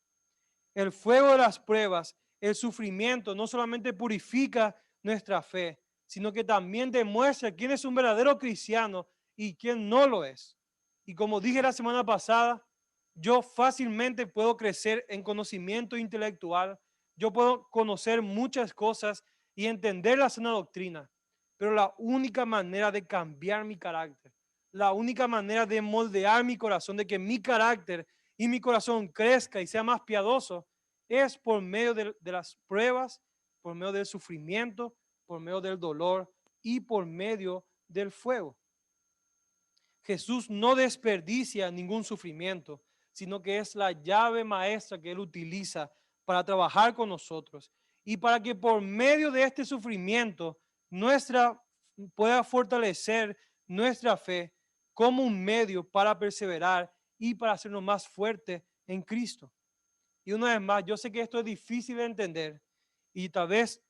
El fuego de las pruebas, el sufrimiento, no solamente purifica nuestra fe, sino que también demuestra quién es un verdadero cristiano y quién no lo es. Y como dije la semana pasada, yo fácilmente puedo crecer en conocimiento intelectual, yo puedo conocer muchas cosas y entender la sana doctrina, pero la única manera de cambiar mi carácter, la única manera de moldear mi corazón, de que mi carácter y mi corazón crezca y sea más piadoso, es por medio de las pruebas, por medio del sufrimiento, por medio del dolor y por medio del fuego. Jesús no desperdicia ningún sufrimiento, sino que es la llave maestra que Él utiliza para trabajar con nosotros y para que por medio de este sufrimiento pueda fortalecer nuestra fe como un medio para perseverar y para hacernos más fuertes en Cristo. Y una vez más, yo sé que esto es difícil de entender y tal vez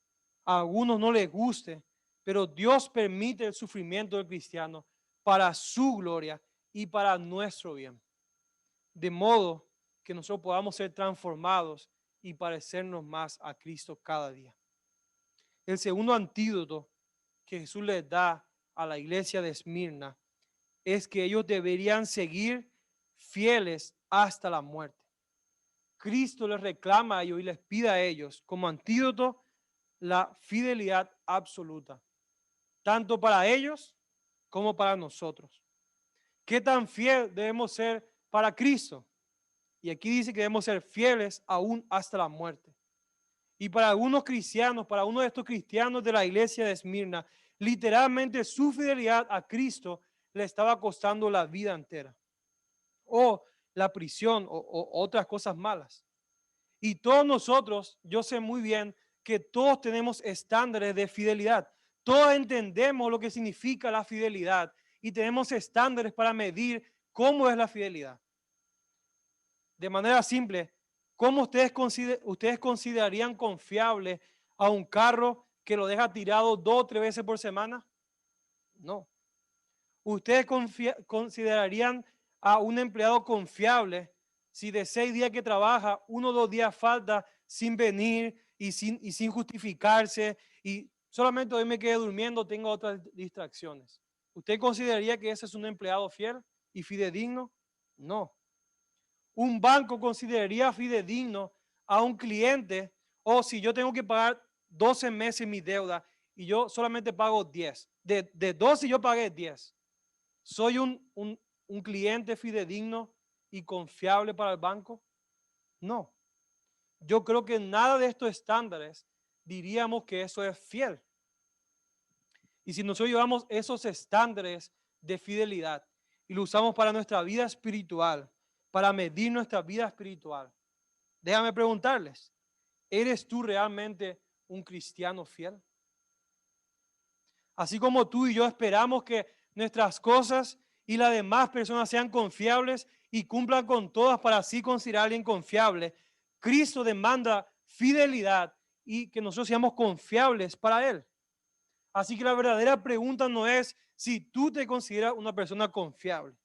a algunos no les guste, pero Dios permite el sufrimiento del cristiano para su gloria y para nuestro bien. De modo que nosotros podamos ser transformados y parecernos más a Cristo cada día. El segundo antídoto que Jesús les da a la iglesia de Esmirna es que ellos deberían seguir fieles hasta la muerte. Cristo les reclama a ellos y les pide a ellos como antídoto la fidelidad absoluta, tanto para ellos como para nosotros. ¿Qué tan fiel debemos ser para Cristo? Y aquí dice que debemos ser fieles aún hasta la muerte. Y para algunos cristianos, para uno de estos cristianos de la iglesia de Esmirna, literalmente su fidelidad a Cristo le estaba costando la vida entera. O la prisión o otras cosas malas. Y todos nosotros, yo sé muy bien que todos tenemos estándares de fidelidad. Todos entendemos lo que significa la fidelidad y tenemos estándares para medir cómo es la fidelidad. de manera simple, ¿cómo ustedes considerarían confiable a un carro que lo deja tirado 2 o 3 veces por semana? No. ¿Ustedes considerarían a un empleado confiable si de 6 días que trabaja, 1 o 2 días falta sin venir y sin justificarse y solamente hoy me quedé durmiendo, tengo otras distracciones? ¿Usted consideraría que ese es un empleado fiel y fidedigno? No. Un banco consideraría fidedigno a un cliente, o si yo tengo que pagar 12 meses mi deuda y yo solamente pago 10, de 12 yo pagué 10. ¿Soy un cliente fidedigno y confiable para el banco? No. Yo creo que nada de estos estándares diríamos que eso es fiel. Y si nosotros llevamos esos estándares de fidelidad y lo usamos para nuestra vida espiritual, para medir nuestra vida espiritual, déjame preguntarles, ¿eres tú realmente un cristiano fiel? Así como tú y yo esperamos que nuestras cosas y las demás personas sean confiables y cumplan con todas para así considerar a alguien confiable, Cristo demanda fidelidad y que nosotros seamos confiables para Él. Así que la verdadera pregunta no es si tú te consideras una persona confiable.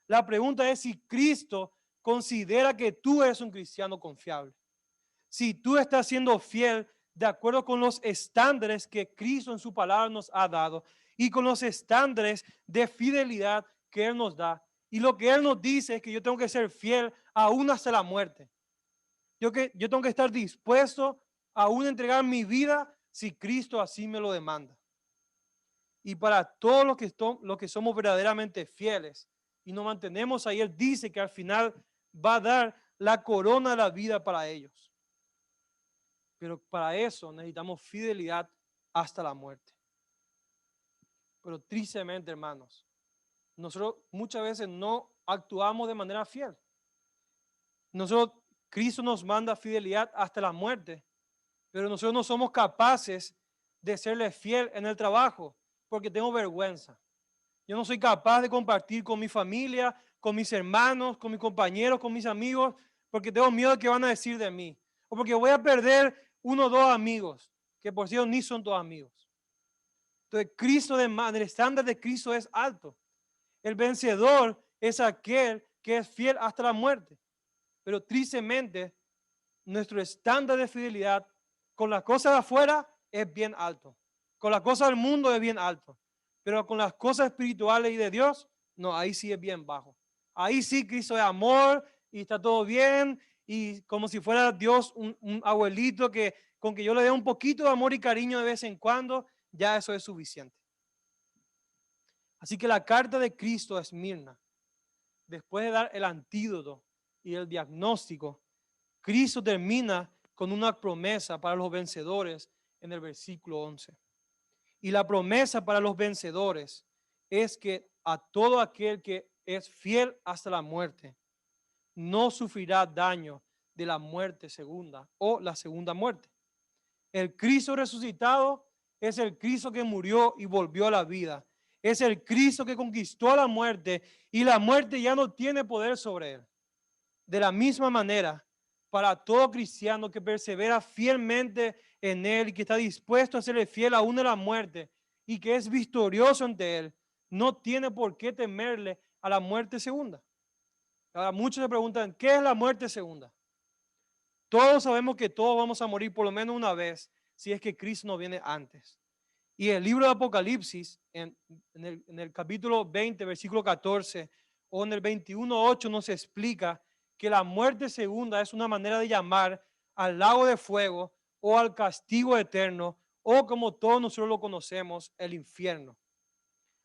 La pregunta es si Cristo considera que tú eres un cristiano confiable. Si tú estás siendo fiel de acuerdo con los estándares que Cristo en su palabra nos ha dado y con los estándares de fidelidad que Él nos da. Y lo que Él nos dice es que yo tengo que ser fiel aún hasta la muerte. Yo tengo que estar dispuesto a aún entregar mi vida si Cristo así me lo demanda. Y para todos los que somos verdaderamente fieles y nos mantenemos ahí, Él dice que al final va a dar la corona de la vida para ellos. Pero para eso necesitamos fidelidad hasta la muerte. Pero tristemente, hermanos, nosotros muchas veces no actuamos de manera fiel. Cristo nos manda fidelidad hasta la muerte, pero nosotros no somos capaces de serle fiel en el trabajo porque tengo vergüenza. Yo no soy capaz de compartir con mi familia, con mis hermanos, con mis compañeros, con mis amigos, porque tengo miedo de que van a decir de mí. O porque voy a perder 1 o 2 amigos, que por cierto ni son todos amigos. Entonces, el estándar de Cristo es alto. El vencedor es aquel que es fiel hasta la muerte. Pero tristemente, nuestro estándar de fidelidad con las cosas de afuera es bien alto. Con las cosas del mundo es bien alto. Pero con las cosas espirituales y de Dios, no, ahí sí es bien bajo. Ahí sí Cristo es amor y está todo bien y como si fuera Dios un abuelito que con que yo le dé un poquito de amor y cariño de vez en cuando, ya eso es suficiente. Así que la carta de Cristo a Esmirna, después de dar el antídoto y el diagnóstico, Cristo termina con una promesa para los vencedores en el versículo 11. Y la promesa para los vencedores es que a todo aquel que es fiel hasta la muerte, no sufrirá daño de la muerte segunda o la segunda muerte. El Cristo resucitado es el Cristo que murió y volvió a la vida. Es el Cristo que conquistó la muerte y la muerte ya no tiene poder sobre él. De la misma manera, para todo cristiano que persevera fielmente en Él y que está dispuesto a serle fiel aún en la muerte y que es victorioso ante Él, no tiene por qué temerle a la muerte segunda. Ahora muchos se preguntan, ¿qué es la muerte segunda? Todos sabemos que todos vamos a morir por lo menos una vez si es que Cristo no viene antes. Y el libro de Apocalipsis, en el capítulo 20, versículo 14, o en el 21:8 nos explica que la muerte segunda es una manera de llamar al lago de fuego o al castigo eterno o como todos nosotros lo conocemos, el infierno.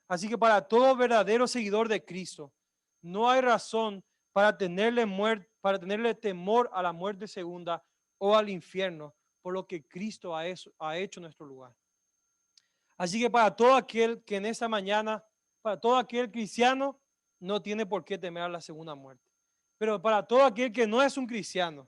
Así que para todo verdadero seguidor de Cristo, no hay razón para tenerle temor a la muerte segunda o al infierno por lo que Cristo ha hecho en nuestro lugar. Así que para todo aquel que en esta mañana, para todo aquel cristiano, no tiene por qué temer a la segunda muerte. Pero para todo aquel que no es un cristiano,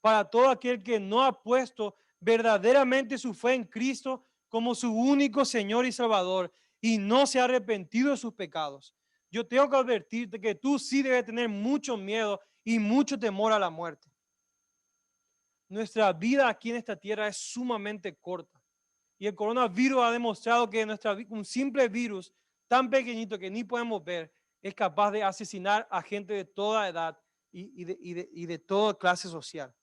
para todo aquel que no ha puesto verdaderamente su fe en Cristo como su único Señor y Salvador y no se ha arrepentido de sus pecados, yo tengo que advertirte que tú sí debes tener mucho miedo y mucho temor a la muerte. Nuestra vida aquí en esta tierra es sumamente corta. Y el coronavirus ha demostrado que un simple virus tan pequeñito que ni podemos ver es capaz de asesinar a gente de toda edad y de toda clase social.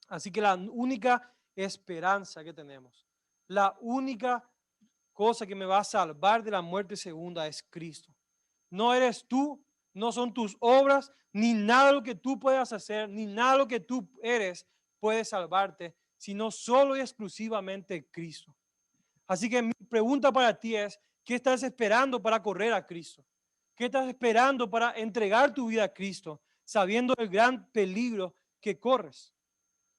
Así que la única esperanza que tenemos, la única cosa que me va a salvar de la muerte segunda es Cristo. No eres tú, no son tus obras, ni nada de lo que tú puedas hacer, ni nada de lo que tú eres puede salvarte, sino solo y exclusivamente Cristo. Así que mi pregunta para ti es, ¿qué estás esperando para correr a Cristo? ¿Qué estás esperando para entregar tu vida a Cristo, sabiendo el gran peligro que corres?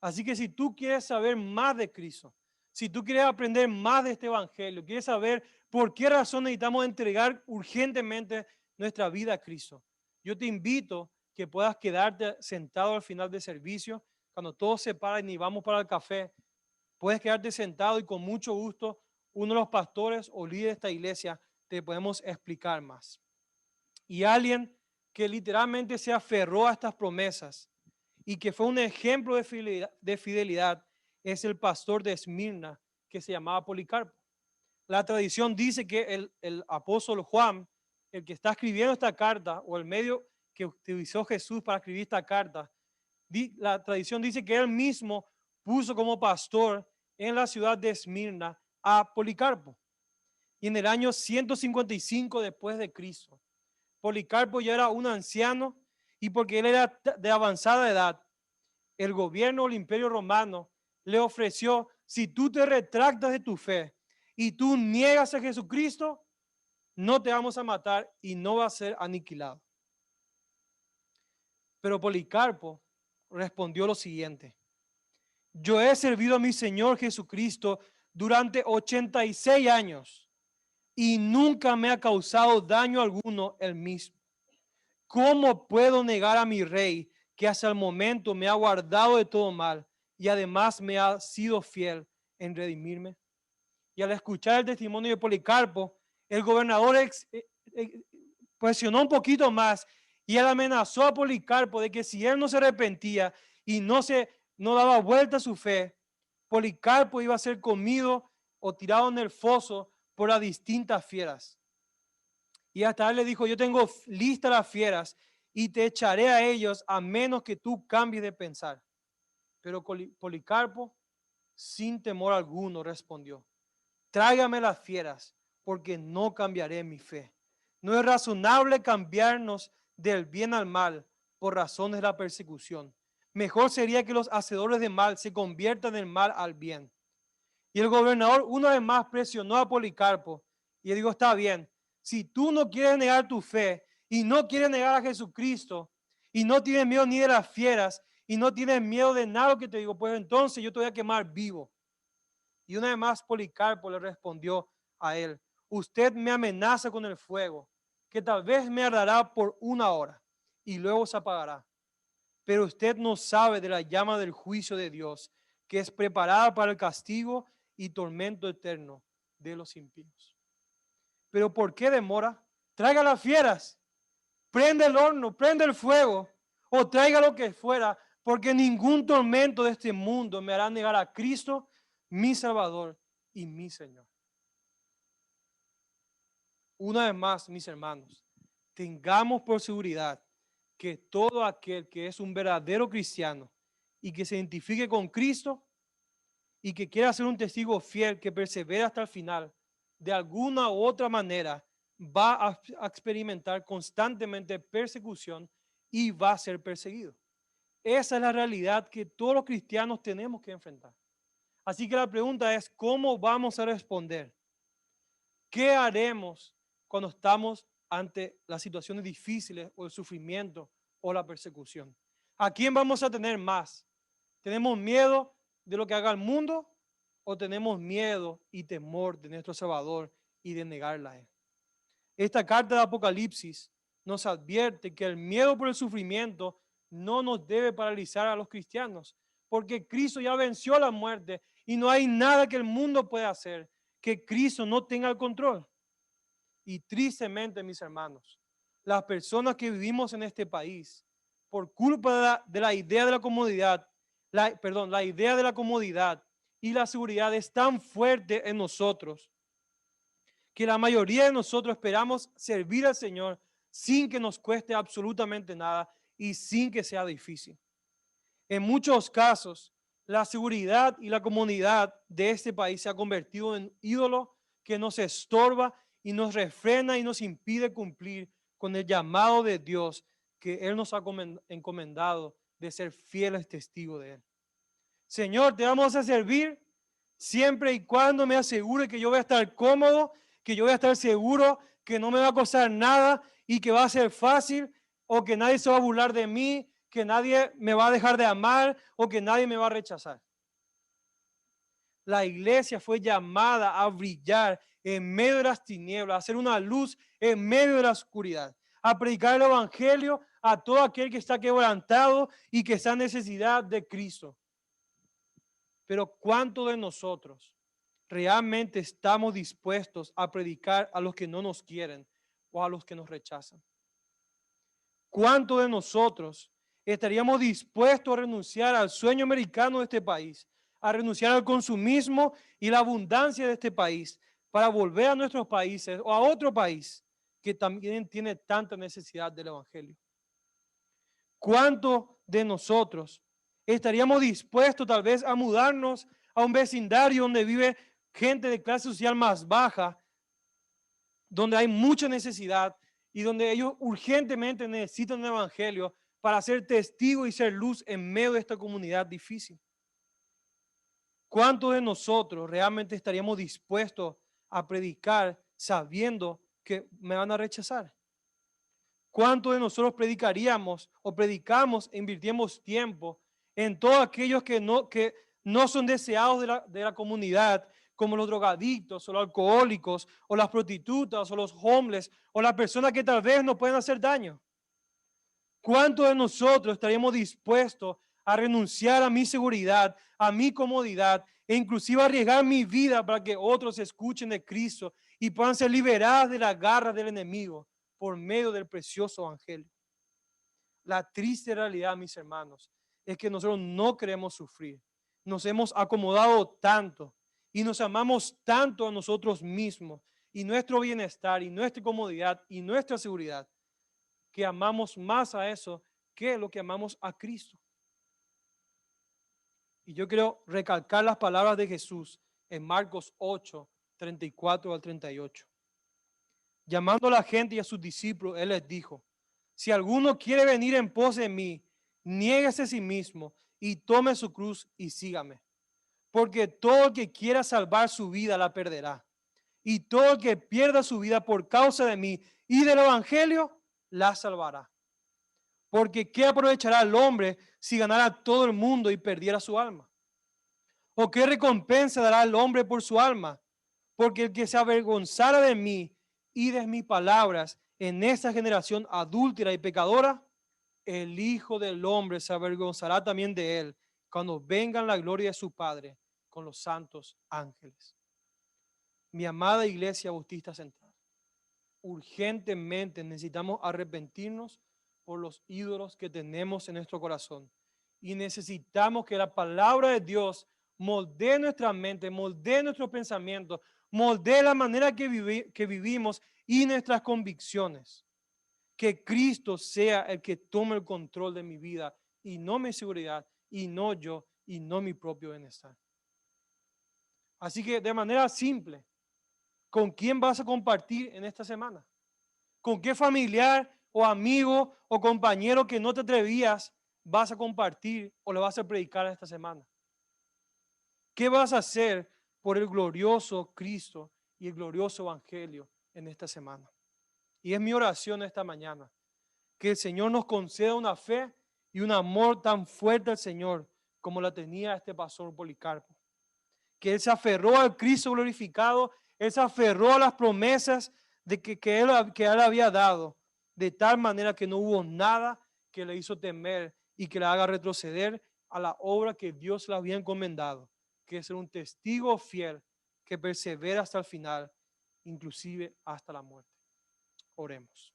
Así que si tú quieres saber más de Cristo, si tú quieres aprender más de este evangelio, quieres saber por qué razón necesitamos entregar urgentemente nuestra vida a Cristo, yo te invito que puedas quedarte sentado al final del servicio, cuando todos se paren y vamos para el café, puedes quedarte sentado y con mucho gusto uno de los pastores o líderes de esta iglesia te podemos explicar más. Y alguien que literalmente se aferró a estas promesas y que fue un ejemplo de fidelidad es el pastor de Esmirna que se llamaba Policarpo. La tradición dice que el apóstol Juan, el que está escribiendo esta carta o el medio que utilizó Jesús para escribir esta carta, la tradición dice que él mismo puso como pastor en la ciudad de Esmirna a Policarpo. Y en el año 155 después de Cristo, Policarpo ya era un anciano y porque él era de avanzada edad, el gobierno del Imperio Romano le ofreció, si tú te retractas de tu fe y tú niegas a Jesucristo, no te vamos a matar y no va a ser aniquilado. Pero Policarpo respondió lo siguiente: yo he servido a mi Señor Jesucristo durante 86 años y nunca me ha causado daño alguno el mismo. ¿Cómo puedo negar a mi rey que hasta el momento me ha guardado de todo mal y además me ha sido fiel en redimirme? Y al escuchar el testimonio de Policarpo, el gobernador presionó un poquito más y él amenazó a Policarpo de que si él no se arrepentía y no daba vuelta a su fe, Policarpo iba a ser comido o tirado en el foso por las distintas fieras. Y hasta él le dijo, yo tengo listas las fieras y te echaré a ellos a menos que tú cambies de pensar. Pero Policarpo, sin temor alguno, respondió, tráigame las fieras, porque no cambiaré mi fe. No es razonable cambiarnos del bien al mal por razones de la persecución. Mejor sería que los hacedores de mal se conviertan del mal al bien. Y el gobernador una vez más presionó a Policarpo y le dijo, está bien, si tú no quieres negar tu fe y no quieres negar a Jesucristo y no tienes miedo ni de las fieras y no tienes miedo de nada que te digo, pues entonces yo te voy a quemar vivo. Y una vez más Policarpo le respondió a él, usted me amenaza con el fuego, que tal vez me ardará por una hora y luego se apagará. Pero usted no sabe de la llama del juicio de Dios, que es preparada para el castigo y tormento eterno de los impíos. Pero ¿por qué demora? Traiga las fieras, prende el horno, prende el fuego, o traiga lo que fuera, porque ningún tormento de este mundo me hará negar a Cristo, mi Salvador y mi Señor. Una vez más, mis hermanos, tengamos por seguridad que todo aquel que es un verdadero cristiano y que se identifique con Cristo y que quiera ser un testigo fiel, que persevera hasta el final, de alguna u otra manera va a experimentar constantemente persecución y va a ser perseguido. Esa es la realidad que todos los cristianos tenemos que enfrentar. Así que la pregunta es, ¿cómo vamos a responder? ¿Qué haremos cuando estamos ante las situaciones difíciles o el sufrimiento o la persecución? ¿A quién vamos a tener más? ¿Tenemos miedo de lo que haga el mundo o tenemos miedo y temor de nuestro Salvador y de negarla a Él? Esta carta de Apocalipsis nos advierte que el miedo por el sufrimiento no nos debe paralizar a los cristianos, porque Cristo ya venció la muerte y no hay nada que el mundo pueda hacer que Cristo no tenga el control. Y tristemente, mis hermanos, las personas que vivimos en este país por culpa de la idea de la comodidad, la idea de la comodidad y la seguridad es tan fuerte en nosotros que la mayoría de nosotros esperamos servir al Señor sin que nos cueste absolutamente nada y sin que sea difícil. En muchos casos, la seguridad y la comodidad de este país se ha convertido en ídolo que nos estorba y nos refrena y nos impide cumplir con el llamado de Dios que Él nos ha encomendado de ser fieles testigos de Él. Señor, te vamos a servir siempre y cuando me asegure que yo voy a estar cómodo, que yo voy a estar seguro, que no me va a costar nada y que va a ser fácil o que nadie se va a burlar de mí, que nadie me va a dejar de amar o que nadie me va a rechazar. La iglesia fue llamada a brillar en medio de las tinieblas, a hacer una luz en medio de la oscuridad, a predicar el evangelio a todo aquel que está quebrantado y que está en necesidad de Cristo. Pero ¿cuántos de nosotros realmente estamos dispuestos a predicar a los que no nos quieren o a los que nos rechazan? ¿Cuántos de nosotros estaríamos dispuestos a renunciar al sueño americano de este país, a renunciar al consumismo y la abundancia de este país para volver a nuestros países o a otro país que también tiene tanta necesidad del evangelio? ¿Cuántos de nosotros estaríamos dispuestos tal vez a mudarnos a un vecindario donde vive gente de clase social más baja, donde hay mucha necesidad y donde ellos urgentemente necesitan un evangelio para ser testigos y ser luz en medio de esta comunidad difícil? ¿Cuántos de nosotros realmente estaríamos dispuestos a predicar sabiendo que me van a rechazar? ¿Cuántos de nosotros predicaríamos o predicamos e invirtiemos tiempo en todos aquellos que no son deseados de la comunidad, como los drogadictos o los alcohólicos o las prostitutas o los homeless o las personas que tal vez nos pueden hacer daño? ¿Cuántos de nosotros estaríamos dispuestos a renunciar a mi seguridad, a mi comodidad e inclusive arriesgar mi vida para que otros escuchen de Cristo y puedan ser liberados de las garras del enemigo por medio del precioso evangelio? La triste realidad, mis hermanos, es que nosotros no queremos sufrir. Nos hemos acomodado tanto y nos amamos tanto a nosotros mismos y nuestro bienestar y nuestra comodidad y nuestra seguridad, que amamos más a eso que lo que amamos a Cristo. Y yo quiero recalcar las palabras de Jesús en Marcos 8, 34 al 38. Llamando a la gente y a sus discípulos, Él les dijo: si alguno quiere venir en pos de mí, niéguese a sí mismo y tome su cruz y sígame. Porque todo el que quiera salvar su vida la perderá. Y todo el que pierda su vida por causa de mí y del evangelio, la salvará. Porque ¿qué aprovechará el hombre si ganara todo el mundo y perdiera su alma? ¿O qué recompensa dará el hombre por su alma? Porque el que se avergonzara de mí y de mis palabras en esta generación adúltera y pecadora, el Hijo del Hombre se avergonzará también de él cuando venga en la gloria de su Padre con los santos ángeles. Mi amada Iglesia Bautista Central, urgentemente necesitamos arrepentirnos por los ídolos que tenemos en nuestro corazón y necesitamos que la palabra de Dios moldee nuestra mente, moldee nuestros pensamientos, moldee la manera que vivimos y nuestras convicciones. Que Cristo sea el que tome el control de mi vida y no mi seguridad y no yo y no mi propio bienestar. Así que de manera simple, ¿con quién vas a compartir en esta semana? ¿Con qué familiar o amigo o compañero que no te atrevías vas a compartir o le vas a predicar esta semana? ¿Qué vas a hacer por el glorioso Cristo y el glorioso Evangelio en esta semana? Y es mi oración esta mañana, que el Señor nos conceda una fe y un amor tan fuerte al Señor como la tenía este pastor Policarpo. Que él se aferró al Cristo glorificado, él se aferró a las promesas de que él había dado, de tal manera que no hubo nada que le hizo temer y que le haga retroceder a la obra que Dios le había encomendado, que es ser un testigo fiel que persevera hasta el final, inclusive hasta la muerte. Oremos.